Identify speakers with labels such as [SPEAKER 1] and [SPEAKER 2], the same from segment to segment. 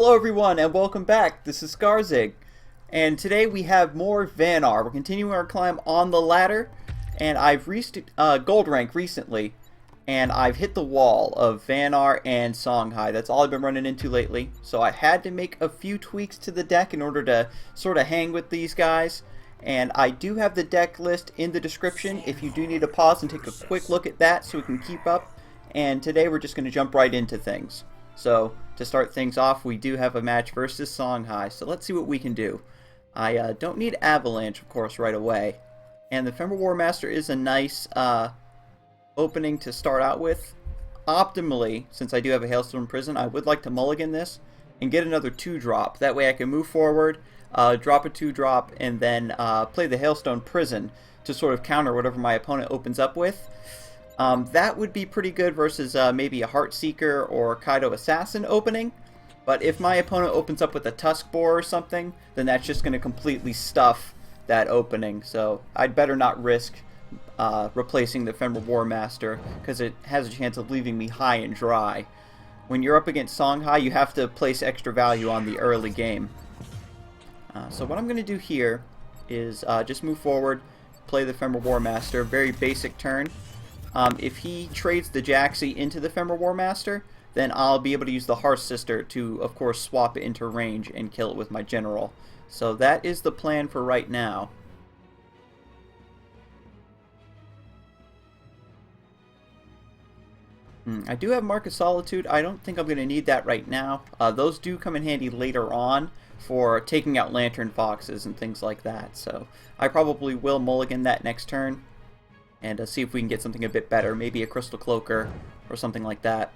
[SPEAKER 1] Hello everyone and welcome back. This is Scarzig, and today we have more Vanar. We're continuing our climb on the ladder, and I've reached gold rank recently, and I've hit the wall of Vanar and Songhai. That's all I've been running into lately, so I had to make a few tweaks to the deck in order to sort of hang with these guys, and I do have the deck list in the description if you do need to pause and take a quick look at that so we can keep up. And today we're just going to jump right into things. So, to start things off, we do have a match versus Songhai, so let's see what we can do. I don't need Avalanche, of course, right away. And the Fenrir Warmaster is a nice opening to start out with. Optimally, since I do have a Hailstone Prison, I would like to mulligan this and get another 2-drop. That way I can move forward, drop a 2-drop, and then play the Hailstone Prison to sort of counter whatever my opponent opens up with. That would be pretty good versus maybe a Hearth-Seeker or Kaido Assassin opening. But if my opponent opens up with a Tusk Boar or something, then that's just going to completely stuff that opening. So I'd better not risk replacing the Fenrir Warmaster, because it has a chance of leaving me high and dry. When you're up against Songhai, you have to place extra value on the early game. So what I'm going to do here is just move forward, play the Fenrir Warmaster, very basic turn. If he trades the Jaxi into the Fenrir Warmaster, then I'll be able to use the Hearth-Sister to, of course, swap it into range and kill it with my general. So that is the plan for right now. I do have Mark of Solitude. I don't think I'm going to need that right now. Those do come in handy later on for taking out Lantern Foxes and things like that. So I probably will mulligan that next turn and see if we can get something a bit better. Maybe a Crystal Cloaker or something like that.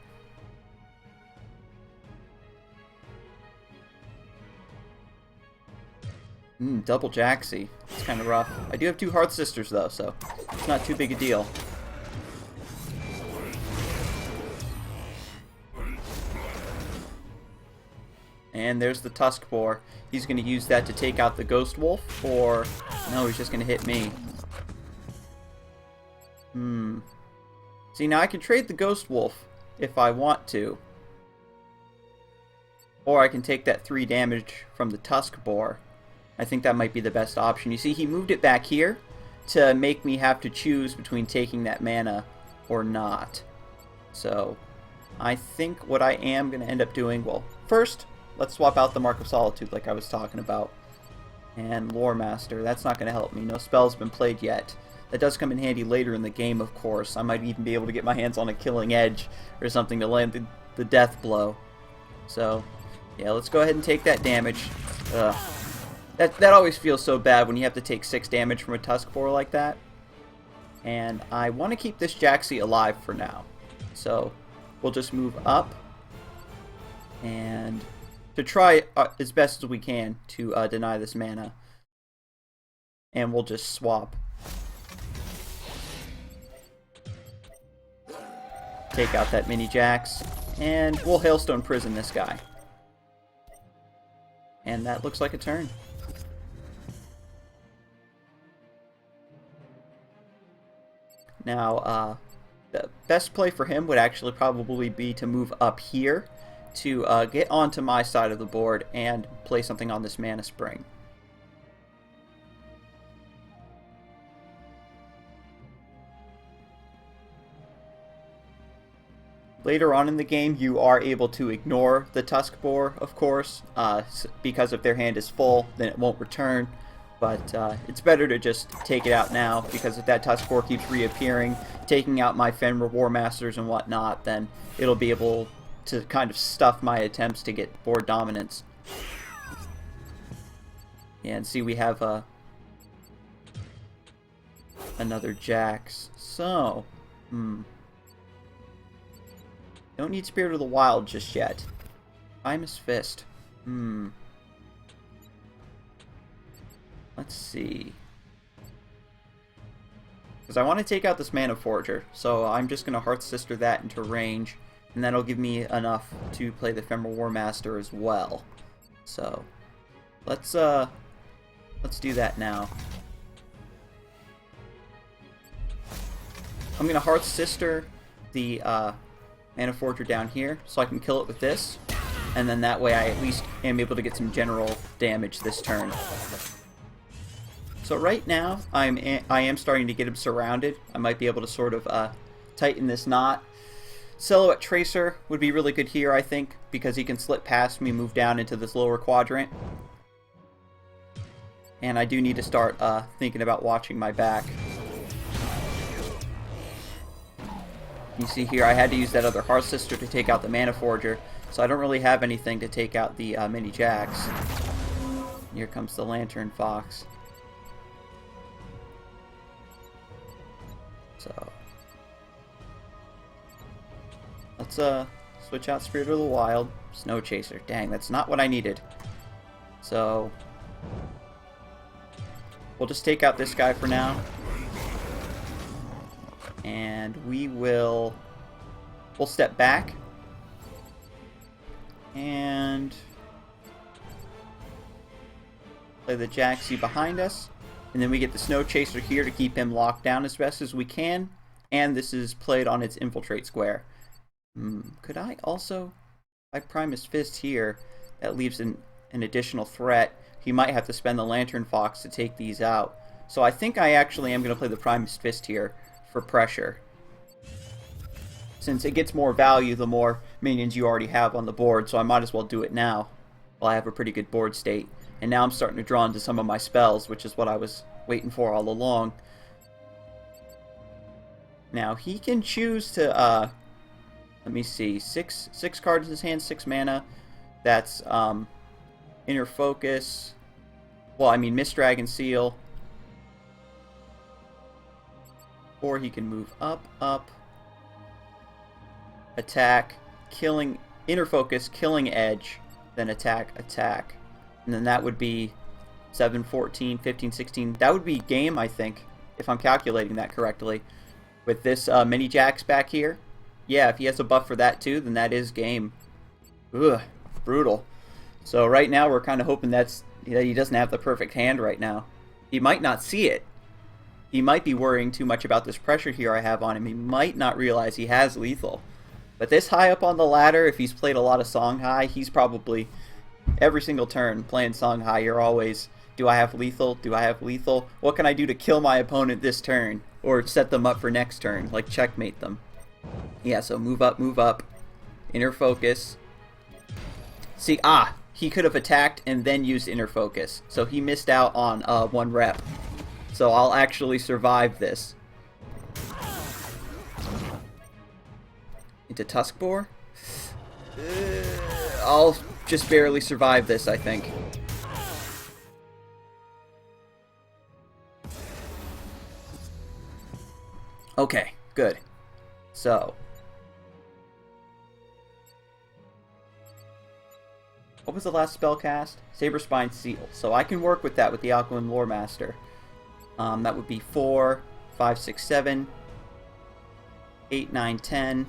[SPEAKER 1] Double Jaxi. It's kind of rough. I do have 2 Hearth-Sisters though, so it's not too big a deal. And there's the Tusk Boar. He's going to use that to take out the Ghost Wolf, or no, he's just going to hit me. See, now I can trade the Ghost Wolf if I want to. Or I can take that 3 damage from the Tusk Boar. I think that might be the best option. You see, he moved it back here to make me have to choose between taking that mana or not. So, I think what I am going to end up doing, well, first, let's swap out the Mark of Solitude like I was talking about. And Loremaster, that's not going to help me. No spell's been played yet. That does come in handy later in the game, of course. I might even be able to get my hands on a Killing Edge or something to land the death blow. So, yeah, let's go ahead and take that damage. Ugh. That always feels so bad when you have to take 6 damage from a Tusk Boar like that. And I want to keep this Jaxi alive for now. So, we'll just move up. And to try as best as we can to deny this mana. And we'll just swap. Take out that mini Jax, and we'll Hailstone Prison this guy. And that looks like a turn. Now, the best play for him would actually probably be to move up here to get onto my side of the board and play something on this Mana Spring. Later on in the game, you are able to ignore the Tusk Boar, of course, because if their hand is full, then it won't return. But it's better to just take it out now, because if that Tusk Boar keeps reappearing, taking out my Fenrir Warmasters and whatnot, then it'll be able to kind of stuff my attempts to get board dominance. Yeah, and see, we have another Jax. So, don't need Spirit of the Wild just yet. Primus Fist. Let's see. Because I want to take out this Mana Forger, so I'm just going to Hearth-Sister that into range, and that'll give me enough to play the Fenrir Warmaster as well. So, let's do that now. I'm going to Hearth-Sister the Mana Forger down here, so I can kill it with this. and then that way I at least am able to get some general damage this turn. So right now, I am starting to get him surrounded. I might be able to sort of tighten this knot. Silhouette Tracer would be really good here, I think, because he can slip past me, move down into this lower quadrant. And I do need to start thinking about watching my back. You see here, I had to use that other Hearth-Sister to take out the Mana Forger, so I don't really have anything to take out the mini Jax. Here comes the Lantern Fox. So let's switch out Spirit of the Wild. Snow Chaser. Dang, that's not what I needed. So we'll just take out this guy for now. And we'll step back. And play the Jaxi behind us. And then we get the Snow Chaser here to keep him locked down as best as we can. And this is played on its Infiltrate square. Could I also... If I Primus Fist here, that leaves an additional threat. He might have to spend the Lantern Fox to take these out. So I think I actually am going to play the Primus Fist here for pressure. Since it gets more value the more minions you already have on the board, so I might as well do it now while I have a pretty good board state. And now I'm starting to draw into some of my spells, which is what I was waiting for all along. Now, he can choose to, let me see, six cards in his hand, 6 mana. That's Inner Focus. Well, I mean, Mist Dragon Seal. Or he can move up, attack, killing, Inner Focus, killing Edge, then attack. And then that would be 7, 14, 15, 16. That would be game, I think, if I'm calculating that correctly. With this mini Jax back here. Yeah, if he has a buff for that too, then that is game. Ugh, brutal. So right now we're kind of hoping that he doesn't have the perfect hand right now. He might not see it. He might be worrying too much about this pressure here I have on him. He might not realize he has lethal. But this high up on the ladder, if he's played a lot of Songhai, he's probably... Every single turn, playing Songhai, you're always, do I have lethal? Do I have lethal? What can I do to kill my opponent this turn? Or set them up for next turn, like checkmate them. Yeah, so move up. Inner Focus. See, he could have attacked and then used Inner Focus. So he missed out on 1 rep. So I'll actually survive this. Into Tuskboar? I'll just barely survive this, I think. Okay, good. So, what was the last spell cast? Saberspine Seal. So I can work with that with the Alcuin Loremaster. That would be 4, 5, 6, 7, 8, 9, 10,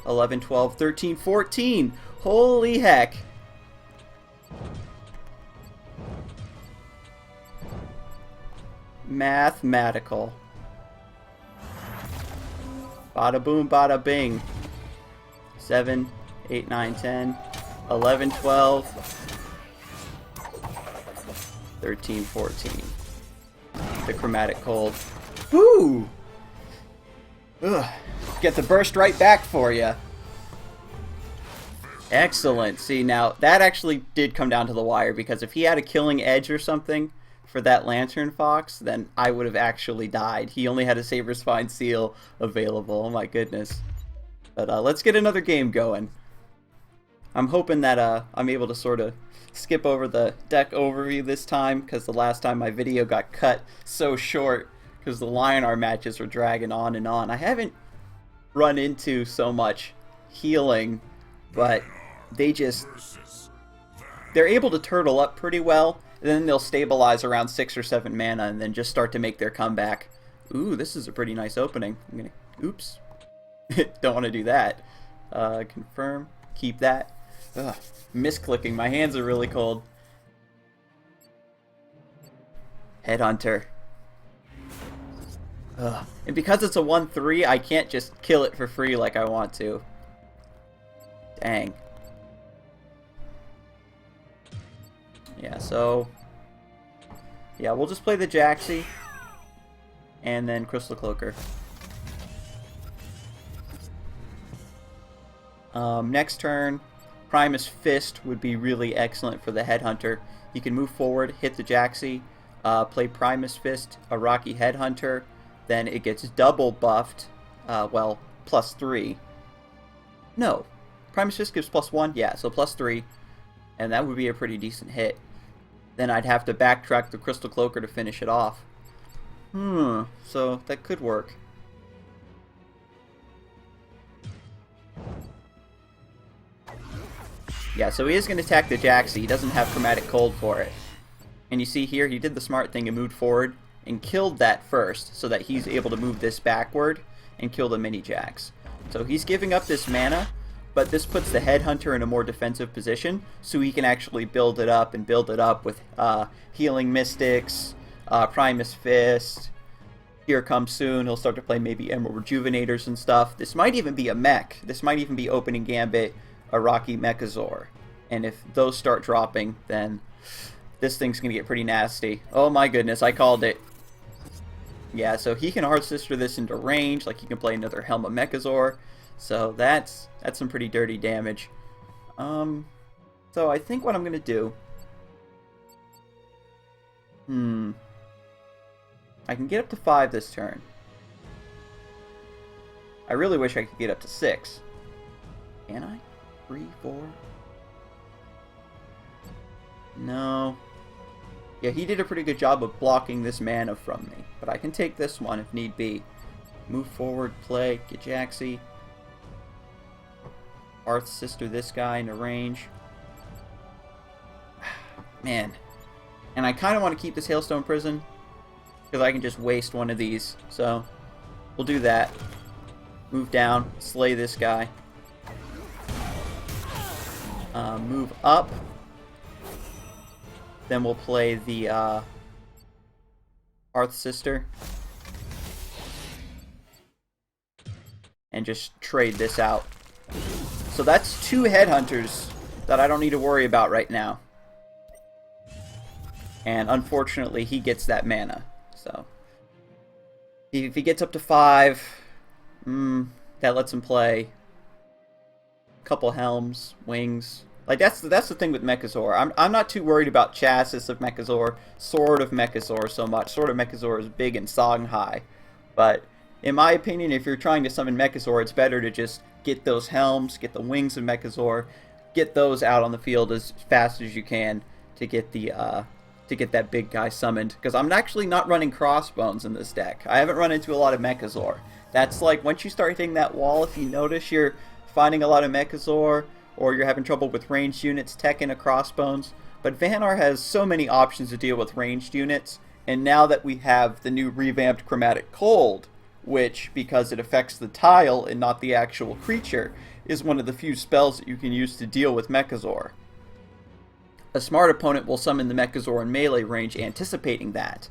[SPEAKER 1] 11, 12, 13, 14. Holy heck. Mathematical. Bada boom, bada bing. 7, 8, 9, 10, 11, 12, 13, 14. The Chromatic Cold. Woo! Ugh. Get the burst right back for you. Excellent. See, now, that actually did come down to the wire, because if he had a killing edge or something for that Lantern Fox, then I would have actually died. He only had a Saberspine Seal available. Oh my goodness. But let's get another game going. I'm hoping that I'm able to sort of skip over the deck overview this time, because the last time my video got cut so short because the Lionar matches were dragging on and on. I haven't run into so much healing, but they're able to turtle up pretty well, and then they'll stabilize around 6 or 7 mana and then just start to make their comeback. Ooh, this is a pretty nice opening. Oops. Don't want to do that. Confirm. Keep that. Ugh, misclicking. My hands are really cold. Headhunter. Ugh. And because it's a 1/3, I can't just kill it for free like I want to. Dang. Yeah, so... yeah, we'll just play the Jaxi. And then Crystal Cloaker. Next turn, Primus Fist would be really excellent for the Headhunter. You can move forward, hit the Jaxi, play Primus Fist, a Rocky Headhunter, then it gets double buffed, well, +3. No, Primus Fist gives +1, yeah, so +3, and that would be a pretty decent hit. Then I'd have to backtrack the Crystal Cloaker to finish it off. So that could work. Yeah, so he is going to attack the Jaxi. He doesn't have Chromatic Cold for it. And you see here, he did the smart thing and moved forward and killed that first, so that he's able to move this backward and kill the mini Jax. So he's giving up this mana, but this puts the Headhunter in a more defensive position, so he can actually build it up and build it up with Healing Mystics, Primus Fist. Here comes soon, he'll start to play maybe Emerald Rejuvenators and stuff. This might even be a mech. This might even be opening Gambit, a Rocky Mechazor. And if those start dropping, then this thing's going to get pretty nasty. Oh my goodness, I called it. Yeah, so he can Hearth-Sister this into range, like he can play another Helm of Mechazor. So that's some pretty dirty damage. So I think what I'm going to do... I can get up to 5 this turn. I really wish I could get up to 6. Can I? 3, 4? No. Yeah, he did a pretty good job of blocking this mana from me. But I can take this one if need be. Move forward, play, get Jaxi. Hearth-Sister this guy into range. Man. And I kind of want to keep this Hailstone Prison, because I can just waste one of these. So, we'll do that. Move down, slay this guy. Move up. Then we'll play the Hearth-Sister. And just trade this out. So that's 2 Headhunters that I don't need to worry about right now. And unfortunately, he gets that mana. So, if he gets up to 5, that lets him play a couple Helms, Wings. Like, that's the thing with Mechazor. I'm not too worried about Chassis of Mechazor, Sword of Mechazor so much. Sword of Mechazor is big and Songhai. But, in my opinion, if you're trying to summon Mechazor, it's better to just get those Helms, get the Wings of Mechazor, get those out on the field as fast as you can to get the, to get that big guy summoned, because I'm actually not running Crossbones in this deck. I haven't run into a lot of Mechazor. That's like, once you start hitting that wall, if you notice you're finding a lot of Mechazor, or you're having trouble with ranged units, tech in a Crossbones. But Vanar has so many options to deal with ranged units, and now that we have the new revamped Chromatic Cold, which, because it affects the tile and not the actual creature, is one of the few spells that you can use to deal with Mechazor. A smart opponent will summon the Mechazor in melee range anticipating that.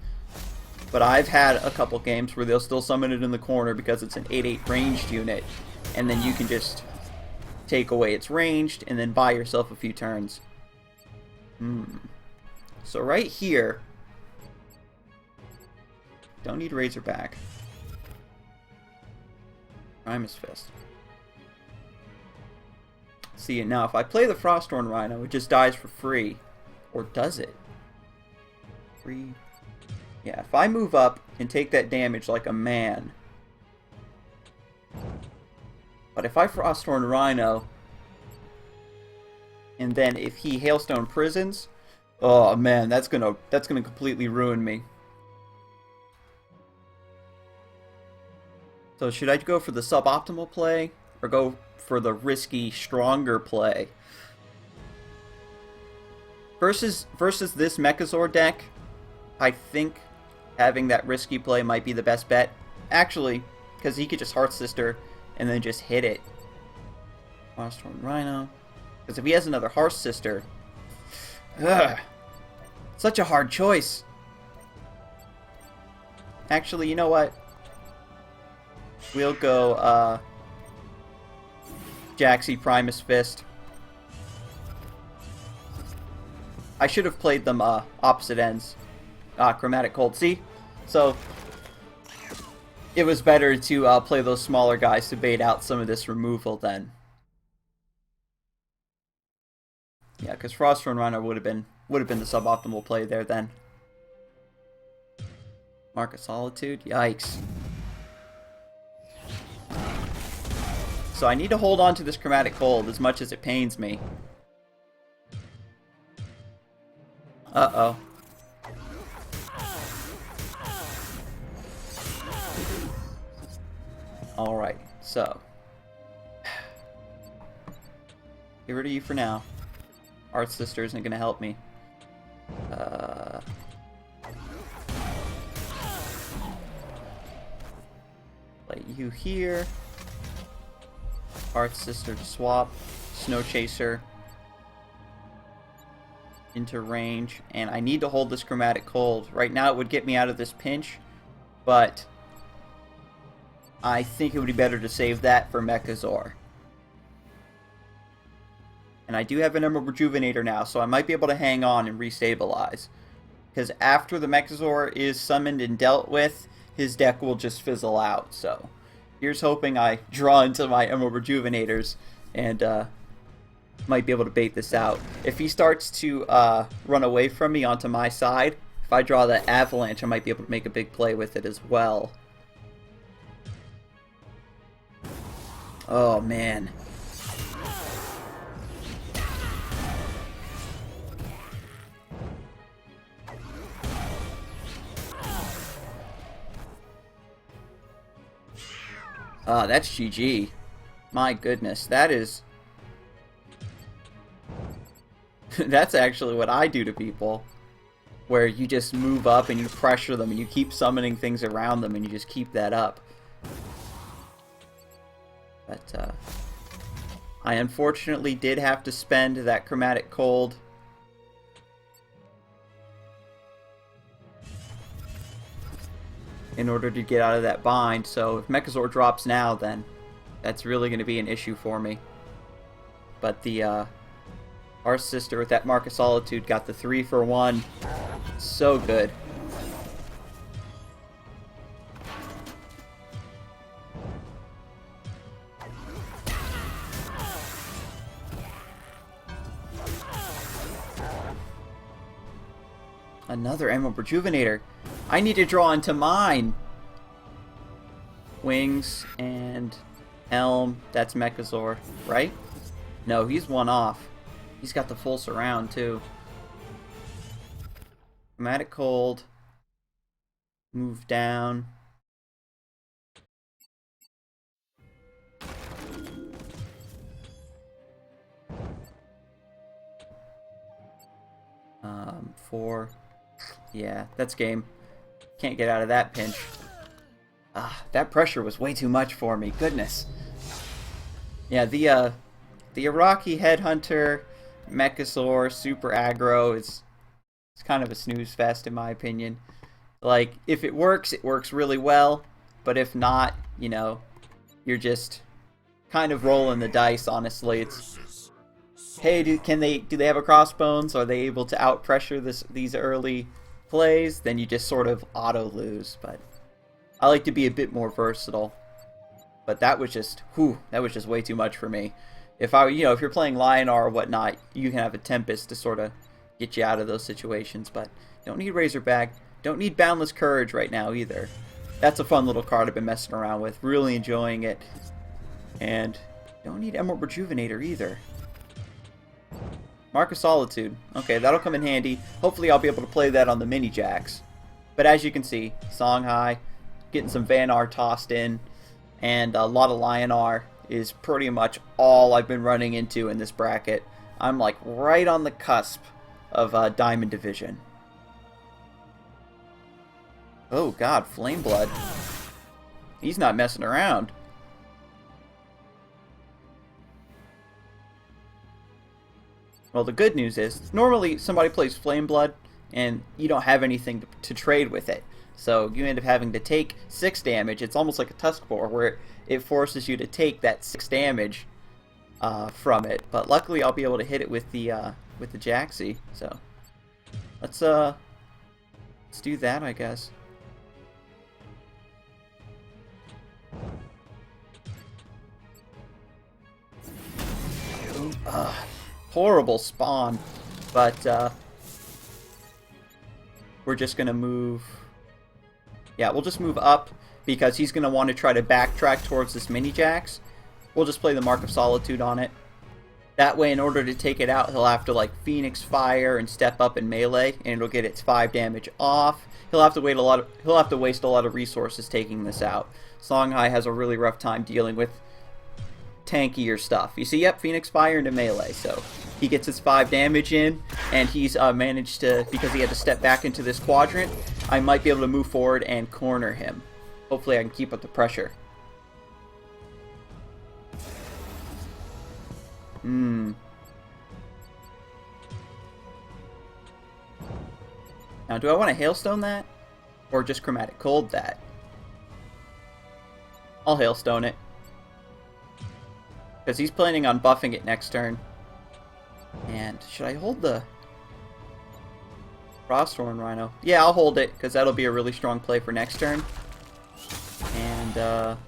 [SPEAKER 1] But I've had a couple games where they'll still summon it in the corner because it's an 8/8 ranged unit, and then you can just take away its ranged and then buy yourself a few turns. So right here, don't need Razorback. Primus Fist. See, now if I play the Frosthorn Rhyno, it just dies for free. Or does it? Free. Yeah, if I move up and take that damage like a man. But if I Frosthorn Rhyno, and then if he Hailstone Prisons, oh man, that's gonna completely ruin me. So should I go for the suboptimal play, or go for the risky, stronger play? Versus this Mechazor deck, I think having that risky play might be the best bet. Actually, because he could just Hearth-Sister and then just hit it. Frosthorn Rhyno. Because if he has another Hearth-Sister... Ugh. Such a hard choice. Actually, you know what? We'll go, Jaxi Primus Fist. I should have played them opposite ends. Chromatic Cold. See? So it was better to play those smaller guys to bait out some of this removal then. Yeah, because Frosthorn Rhyno would have been the suboptimal play there then. Mark of Solitude? Yikes. So I need to hold on to this Chromatic Cold as much as it pains me. Uh-oh. Alright, so. Get rid of you for now. Hearth-Sister isn't going to help me. Let you here. Hearth-Sister to swap. Snowchaser into range. And I need to hold this Chromatic Cold. Right now it would get me out of this pinch, but I think it would be better to save that for Mechazor. And I do have an Emerald Rejuvenator now, so I might be able to hang on and restabilize. Because after the Mechazor is summoned and dealt with, his deck will just fizzle out. So here's hoping I draw into my Emerald Rejuvenators and might be able to bait this out. If he starts to run away from me onto my side, if I draw the Avalanche, I might be able to make a big play with it as well. Oh, man. That's GG. My goodness, that is... That's actually what I do to people. Where you just move up and you pressure them and you keep summoning things around them and you just keep that up. But, I unfortunately did have to spend that Chromatic Cold. In order to get out of that bind, so if Mechazor drops now, then that's really going to be an issue for me. But the Hearth-Sister with that Mark of Solitude got the 3-for-1. So good. Another Emerald Rejuvenator. I need to draw into mine. Wings and Helm. That's Mechazor, right? No, he's one off. He's got the full surround, too. Chromatic Cold. Move down. Four. Yeah, that's game. Can't get out of that pinch. That pressure was way too much for me. Goodness. Yeah, the Iraqi Headhunter, Mechazor, super aggro is kind of a snooze fest in my opinion. Like, if it works really well. But if not, you know, you're just kind of rolling the dice, honestly. It's, hey, do they have a Crossbones? Are they able to out pressure these early plays? Then you just sort of auto lose. But I like to be a bit more versatile. But that was just way too much for me. If if you're playing Lionar or whatnot, you can have a Tempest to sort of get you out of those situations. But don't need Razorback. Don't need Boundless Courage right now either. That's a fun little card I've been messing around with. Really enjoying it. And don't need Emerald Rejuvenator either. Mark of Solitude. Okay, that'll come in handy. Hopefully I'll be able to play that on the mini Jax. But as you can see, Songhai, getting some Vanar tossed in, and a lot of Lionar is pretty much all I've been running into in this bracket. I'm like right on the cusp of Diamond Division. Oh god, Flame Blood. He's not messing around. Well, the good news is, normally somebody plays Flame Blood, and you don't have anything to trade with it. So you end up having to take 6 damage. It's almost like a Tusk Boar, where it forces you to take that 6 damage from it. But luckily, I'll be able to hit it with the Jaxi. So Let's do that, I guess. Horrible spawn, but we're just gonna move. Yeah, we'll just move up because he's gonna want to try to backtrack towards this mini Jax. We'll just play the Mark of Solitude on it. That way, in order to take it out, he'll have to like Phoenix Fire and step up in melee, and it'll get its 5 damage off. He'll have to wait he'll have to waste a lot of resources taking this out. Songhai has a really rough time dealing with tankier stuff. You see, yep, Phoenix Fire into melee, so he gets his 5 damage in, and he's managed to, because he had to step back into this quadrant, I might be able to move forward and corner him. Hopefully I can keep up the pressure. Now, do I want to Hailstone that? Or just Chromatic Cold that? I'll Hailstone it. Because he's planning on buffing it next turn. And should I hold the Frosthorn Rhyno? Yeah, I'll hold it, because that'll be a really strong play for next turn. And,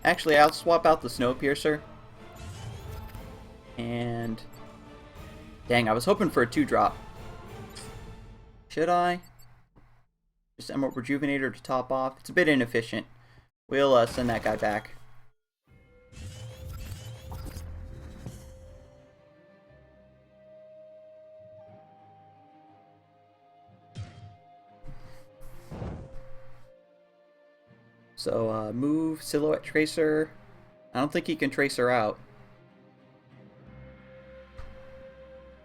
[SPEAKER 1] actually, I'll swap out the Snowpiercer. And dang, I was hoping for a 2-drop. Should I? Just Emerald Rejuvenator to top off. It's a bit inefficient. We'll send that guy back. So, move Silhouette Tracer. I don't think he can trace her out.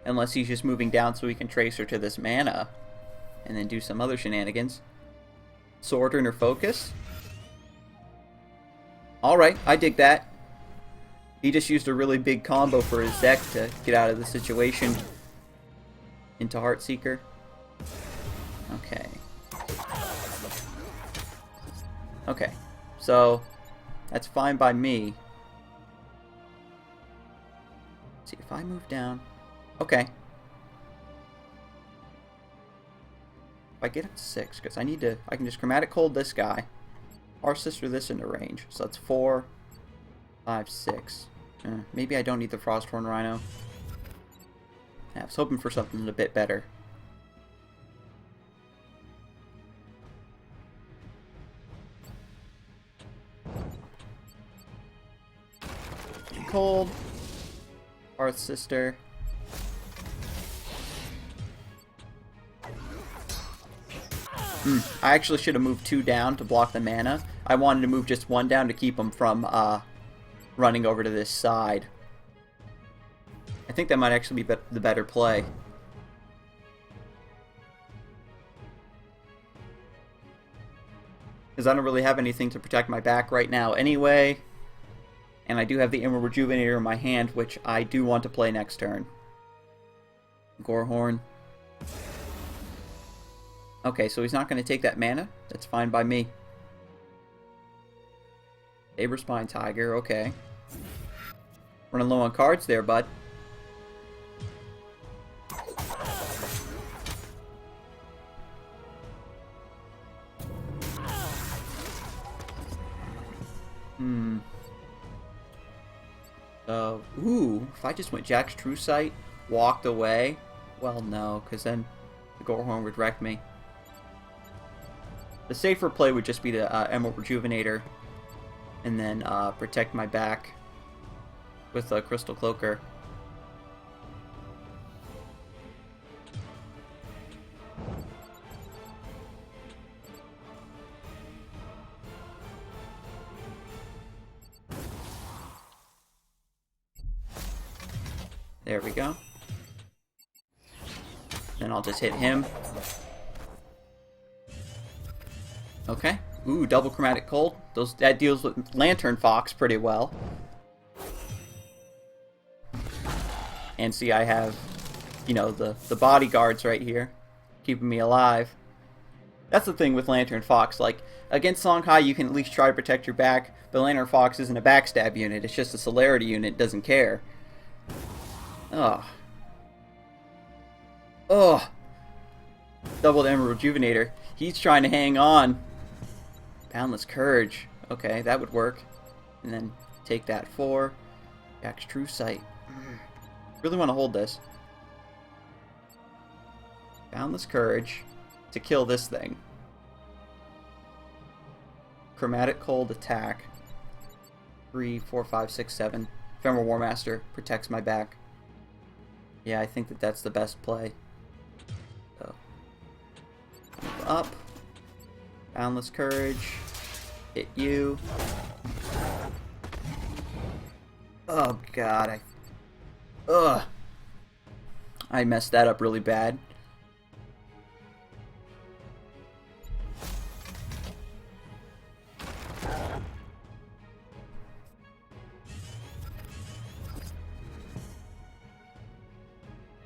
[SPEAKER 1] Unless he's just moving down so he can trace her to this mana. And then do some other shenanigans. Sword in her focus. Alright, I dig that. He just used a really big combo for his deck to get out of the situation. Into Hearth-Seeker. Okay. Okay. So, that's fine by me. Let's see, if I move down... Okay. If I get up to 6, because I need to... I can just Chromatic Cold this guy. Hearth-Sister this into range. So that's 4, 5, 6. Maybe I don't need the Frosthorn Rhyno. Yeah, I was hoping for something a bit better. Cold. Hearth-Sister. I actually should have moved 2 down to block the mana. I wanted to move just 1 down to keep him from running over to this side. I think that might actually be the better play. Because I don't really have anything to protect my back right now anyway. And I do have the Emerald Rejuvenator in my hand, which I do want to play next turn. Gorehorn. Okay, so he's not going to take that mana. That's fine by me. Saber Spine Tiger, okay. Running low on cards there, bud. Ooh, if I just went Jax Truesight, walked away, well, no, because then the Gorehorn would wreck me. The safer play would just be the Emerald Rejuvenator, and then protect my back with a Crystal Cloaker. There we go. Then I'll just hit him. Okay. Ooh, double Chromatic Cold. That deals with Lantern Fox pretty well. And see, I have, you know, the bodyguards right here, keeping me alive. That's the thing with Lantern Fox. Like, against Songhai, you can at least try to protect your back, but Lantern Fox isn't a backstab unit. It's just a celerity unit. Doesn't care. Ugh. Ugh. Doubled Emerald Rejuvenator. He's trying to hang on. Boundless Courage. Okay, that would work. And then take that 4. Jax Truesight. Really want to hold this. Boundless Courage to kill this thing. Chromatic Cold attack. 3, 4, 5, 6, 7. Fenrir Warmaster protects my back. Yeah, I think that that's the best play. So, move up. Boundless Courage. Hit you. Oh god, I messed that up really bad.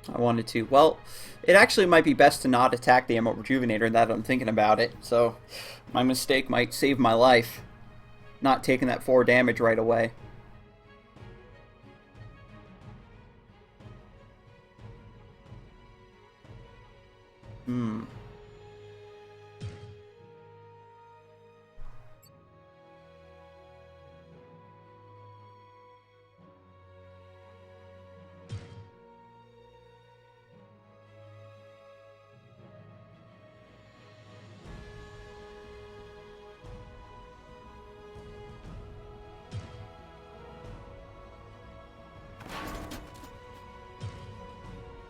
[SPEAKER 1] I wanted to. Well, it actually might be best to not attack the Emerald Rejuvenator now that I'm thinking about it. So, my mistake might save my life. Not taking that 4 damage right away.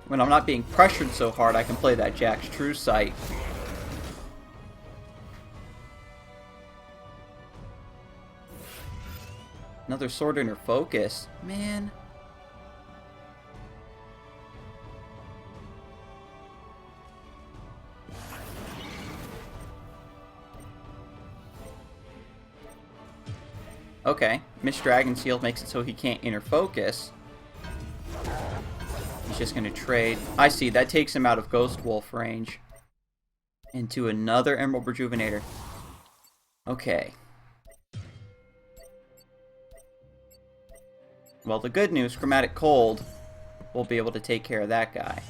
[SPEAKER 1] When I'm not being pressured so hard, I can play that Jax Truesight. Another sword in her focus. Man. Okay. Miss Dragon Seal makes it so he can't inner focus. He's just going to trade. I see. That takes him out of Ghost Wolf range. Into another Emerald Rejuvenator. Okay. Well, the good news, Chromatic Cold, will be able to take care of that guy.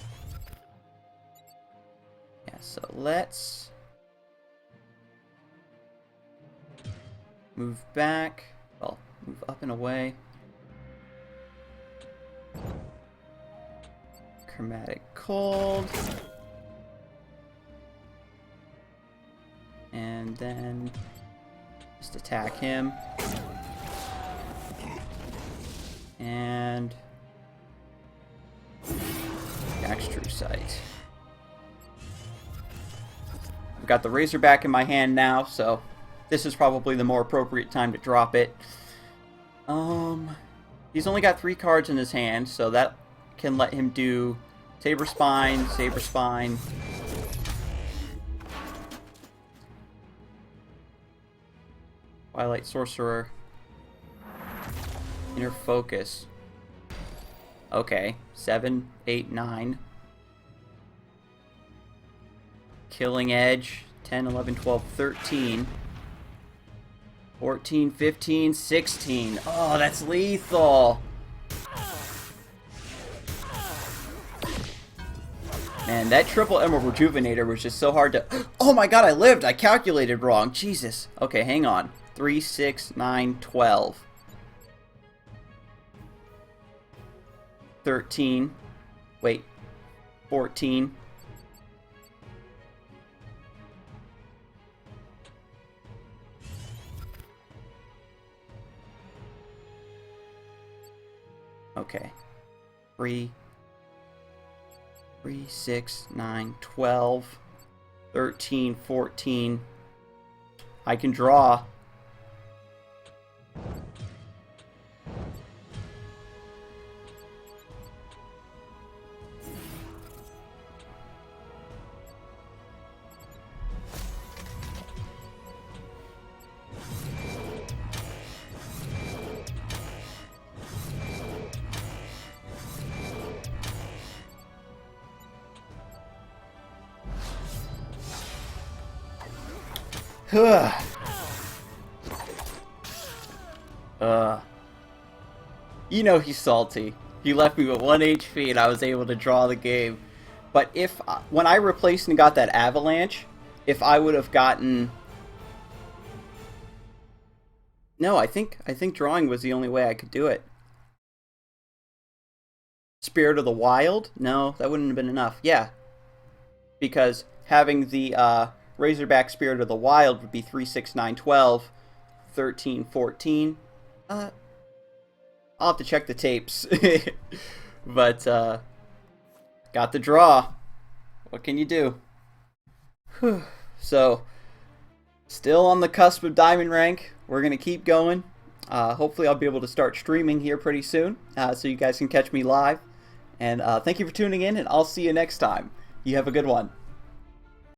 [SPEAKER 1] Yeah, so let's move back. Well, move up and away. Chromatic Cold. And then just attack him. And Jax Truesight. I've got the Razorback in my hand now, so this is probably the more appropriate time to drop it. He's only got 3 cards in his hand, so that can let him do Saber Spine, Twilight Sorcerer, Inner Focus. Okay, 7, 8, 9. Killing Edge, 10, 11, 12, 13. 14, 15, 16. Oh, that's lethal. Man, that triple Emerald Rejuvenator was just so hard to... Oh my god, I lived! I calculated wrong. Jesus. Okay, hang on. 3, 6, 9, 12. 13. Wait. 14. Okay. 3, 6, 9, 12, 13, 14. I can draw. You know he's salty. He left me with 1 HP and I was able to draw the game. But if when I replaced and got that Avalanche, if I would have gotten... No, I think drawing was the only way I could do it. Spirit of the Wild? No, that wouldn't have been enough. Yeah. Because having the Razorback Spirit of the Wild would be 3, 6, 9, 12, 13, 14. I'll have to check the tapes. But, got the draw. What can you do? Whew. So, still on the cusp of Diamond Rank. We're going to keep going. Hopefully I'll be able to start streaming here pretty soon, so you guys can catch me live. And thank you for tuning in, and I'll see you next time. You have a good one.